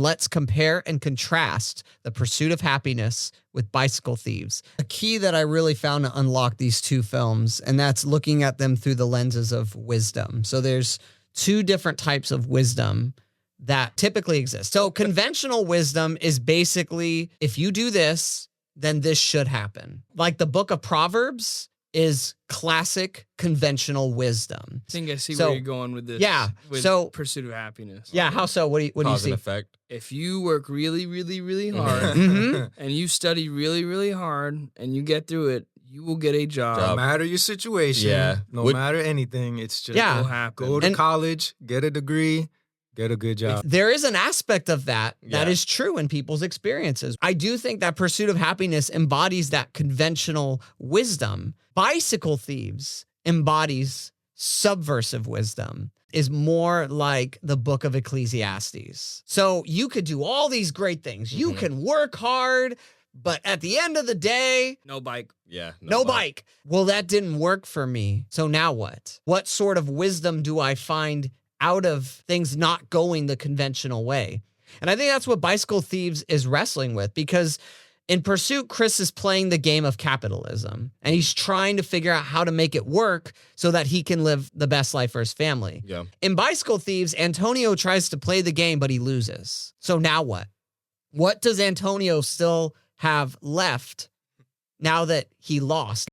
Let's compare and contrast The Pursuit of Happyness with Bicycle Thieves. A key that I really found to unlock these two films, and that's looking at them through the lenses of wisdom. So there's two different types of wisdom that typically exist. So conventional wisdom is basically, if you do this, then this should happen. Like the book of Proverbs is classic conventional wisdom. I think I see where you're going with this. Yeah. With So Pursuit of Happyness. Yeah. How so? What do you Cause see? and effect. If you work really, really, really hard and you study really, really hard and you get through it, you will get a job. No matter your situation, no matter anything, it's just will happen. Go to college, get a degree, get a good job. There is an aspect of that that is true in people's experiences. I do think that Pursuit of Happyness embodies that conventional wisdom. Bicycle Thieves embodies subversive wisdom, is more like the book of Ecclesiastes. So you could do all these great things. You can work hard, but at the end of the day, no bike. Yeah. No bike. Well, that didn't work for me. So now what? What sort of wisdom do I find out of things not going the conventional way? And I think that's what Bicycle Thieves is wrestling with, because in Pursuit, Chris is playing the game of capitalism, and he's trying to figure out how to make it work so that he can live the best life for his family. Yeah. In Bicycle Thieves, Antonio tries to play the game, but he loses. So now what? What does Antonio still have left now that he lost?